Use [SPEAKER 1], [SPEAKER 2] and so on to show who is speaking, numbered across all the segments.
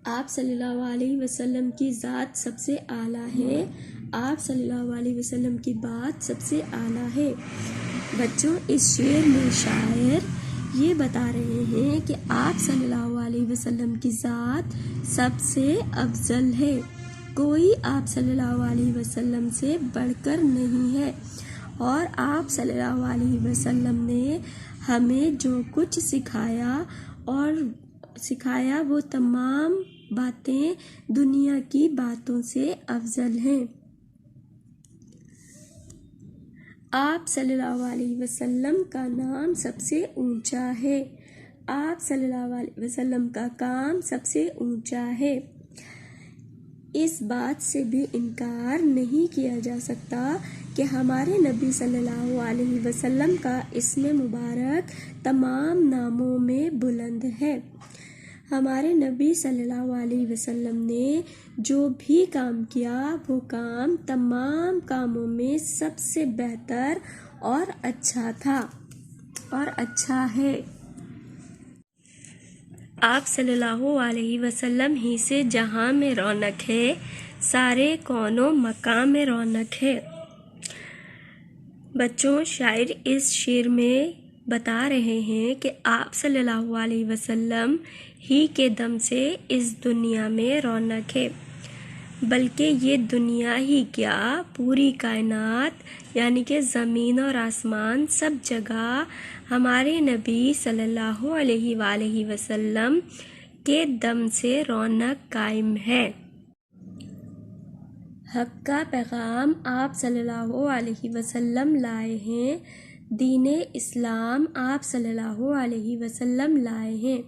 [SPEAKER 1] آپ صلی اللہ علیہ وسلم کی ذات سب سے اعلیٰ ہے، آپ صلی اللہ علیہ وسلم کی بات سب سے اعلیٰ ہے۔ بچوں، اس شعر میں شاعر یہ بتا رہے ہیں کہ آپ صلی اللہ علیہ وسلم کی ذات سب سے افضل ہے، کوئی آپ صلی اللہ علیہ وسلم سے بڑھ کر نہیں ہے، اور آپ صلی اللہ علیہ وسلم نے ہمیں جو کچھ سکھایا وہ تمام باتیں دنیا کی باتوں سے افضل ہیں۔ آپ صلی اللہ علیہ وسلم کا نام سب سے اونچا ہے، آپ صلی اللہ علیہ وسلم کا کام سب سے اونچا ہے۔ اس بات سے بھی انکار نہیں کیا جا سکتا کہ ہمارے نبی صلی اللہ علیہ وسلم کا اسم مبارک تمام ناموں میں بلند ہے۔ ہمارے نبی صلی اللہ علیہ وسلم نے جو بھی کام کیا وہ کام تمام کاموں میں سب سے بہتر اور اچھا تھا اور اچھا ہے۔ آپ صلی اللہ علیہ وسلم ہی سے جہاں میں رونق ہے، سارے کون و مکان میں رونق ہے۔ بچوں، شاعر اس شعر میں بتا رہے ہیں کہ آپ صلی اللہ علیہ وسلم ہی کے دم سے اس دنیا میں رونق ہے، بلکہ یہ دنیا ہی کیا پوری کائنات یعنی کہ زمین اور آسمان سب جگہ ہمارے نبی صلی اللہ علیہ وآلہ وسلم کے دم سے رونق قائم ہے۔ حق کا پیغام آپ صلی اللہ علیہ وسلم لائے ہیں، دین اسلام آپ صلی اللہ علیہ وسلم لائے ہیں۔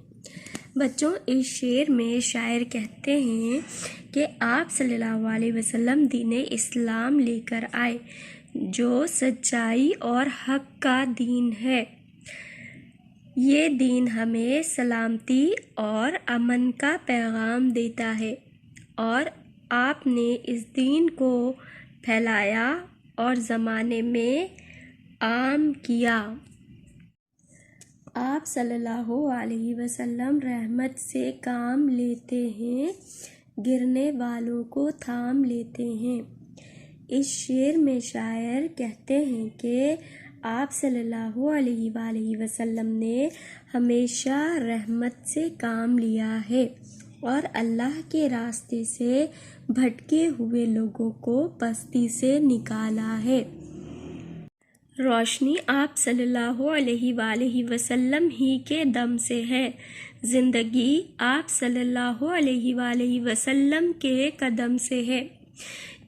[SPEAKER 1] بچوں، اس شعر میں شاعر کہتے ہیں کہ آپ صلی اللہ علیہ وسلم دین اسلام لے کر آئے، جو سچائی اور حق کا دین ہے۔ یہ دین ہمیں سلامتی اور امن کا پیغام دیتا ہے، اور آپ نے اس دین کو پھیلایا اور زمانے میں عام کیا۔ آپ صلی اللہ علیہ وسلم رحمت سے کام لیتے ہیں، گرنے والوں کو تھام لیتے ہیں۔ اس شعر میں شاعر کہتے ہیں کہ آپ صلی اللہ علیہ وآلہ وسلم نے ہمیشہ رحمت سے کام لیا ہے اور اللہ کے راستے سے بھٹکے ہوئے لوگوں کو پستی سے نکالا ہے۔ روشنی آپ صلی اللہ علیہ وآلہ وسلم ہی کے دم سے ہے، زندگی آپ صلی اللہ علیہ وآلہ وسلم کے قدم سے ہے۔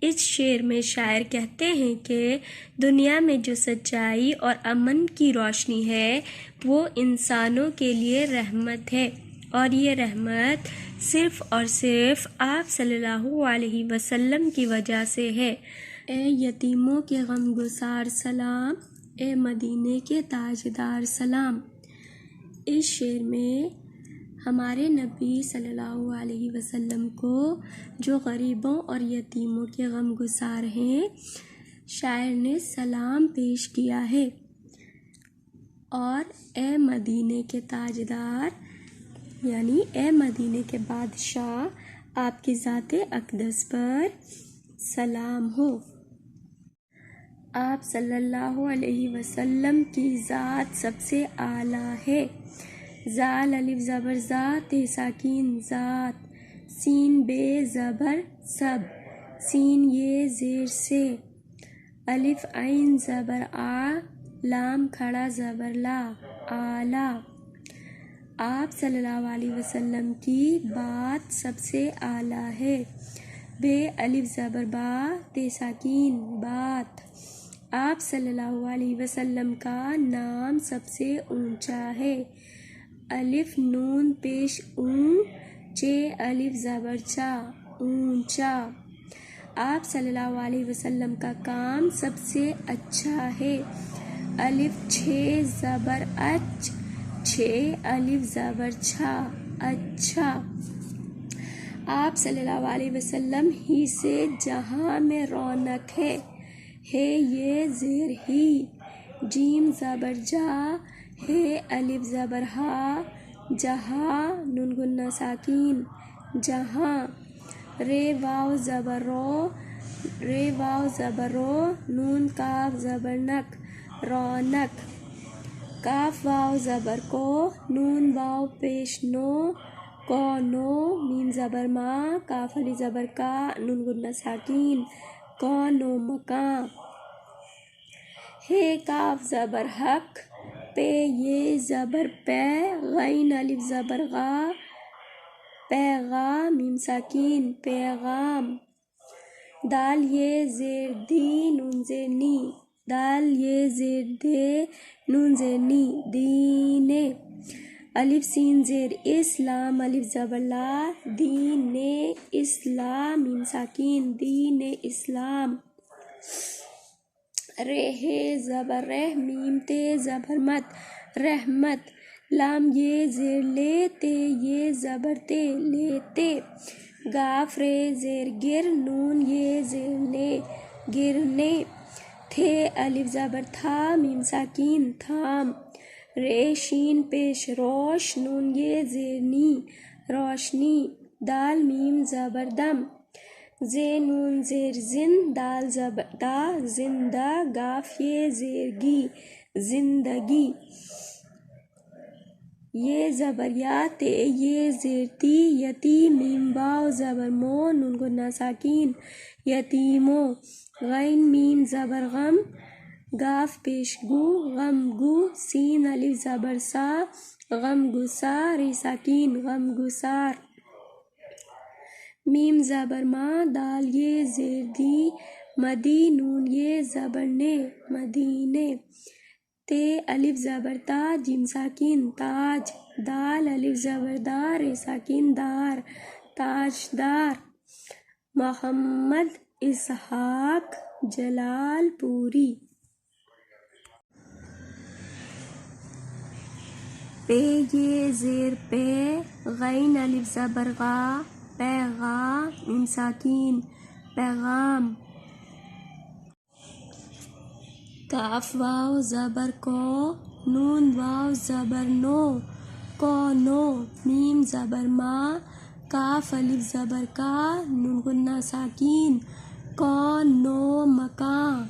[SPEAKER 1] اس شعر میں شاعر کہتے ہیں کہ دنیا میں جو سچائی اور امن کی روشنی ہے وہ انسانوں کے لیے رحمت ہے، اور یہ رحمت صرف اور صرف آپ صلی اللہ علیہ وسلم کی وجہ سے ہے۔ اے یتیموں کے غمگسار سلام، اے مدینے کے تاجدار سلام۔ اس شعر میں ہمارے نبی صلی اللہ علیہ وسلم کو جو غریبوں اور یتیموں کے غمگسار ہیں، شاعر نے سلام پیش کیا ہے، اور اے مدینے کے تاجدار یعنی اے مدینے کے بادشاہ، آپ کی ذات اقدس پر سلام ہو۔ آپ صلی اللہ علیہ وسلم کی ذات سب سے اعلیٰ ہے۔ زال الف زبر زا تے ساکین ذات، سین بے زبر سب، سین یہ زیر سے، الف عین زبر آ، لام کھڑا زبر لا، اعلیٰ۔ آپ صلی اللہ علیہ وسلم کی بات سب سے اعلیٰ ہے، بے الف زبر با تے ساکین بات۔ آپ صلی اللہ علیہ وسلم کا نام سب سے اونچا ہے، الف نون پیش اون، چے الف زبر چا، اونچا۔ آپ صلی اللہ علیہ وسلم کا کام سب سے اچھا ہے، الف چھ زبر اچ، چھ الف زبر چھا، اچھا۔ آپ صلی اللہ علیہ وسلم ہی سے جہاں میں رونق ہے یہ زیر ہی، جیم زبر جا، ہے الف زبر ہا، جہاں نون گنہ ساکین، جہاں، رے واو زبر رو، رے واو زبر رو، نون کاف زبر نک، رونق، کاف واو زبر کو، نون واو پیش نو، کو نو، میم زبر ما، کاف علی زبر کا، نون غنہ ساکین، کو نو مکاں، ہے کاف زبر حق، پے یہ زبر پے، غین الف زبر غا، پیغا، میم ساکین، پیغام، دال یہ زیر دی، نون زیر نی، دال یہ زیر دے، نون زیر نی، دینے، الف سین زیر اس، لام الف زبر لا، دین اسلام، میم ساکین، دین اسلام، رہ زبر رہ، میم تے زبر مت، رحمت، لام یہ زیر لے، تے یہ زبر تے، لیتے، گاف رے زیر گر، نون یہ زیر نے، گرنے، تھے الف زبر تھا، میم ساکین، تھام، رے شین پیش روش، نون یہ زیر نی، روشنی، دال میم زبر دم، زے نون زیر زن، دال زبر دا، زندہ، گاف یہ زیر گی، زندگی، یہ زبر یا، تے یہ زیر تی، یتی، میم واو زبر مو، نون غنہ ساکین، یتیمو، غین میم زبر غم، گاف پیش گو، غم گو، سین الف زبر سا، غم گسا، ری ساکین، غم گسار، میم زبر ما، دال یہ زیر دی، مدی، نون یہ زبر نے، مدینے، تے الف زبر تا، جیم ساکین، تاج، دال الف زبر دا، ری ساکین، دار، تاجدار، محمد اسحاق جلال پوری، پے یہ زیر پے، غین الف زبر غا، پیغا، میم ساکین، پیغام، کاف واو زبر کو، نون واو زبر نو، کو نو، میم زبر ما، کاف الف زبر کا، نون غنہ ساکین، کو نو مکاں،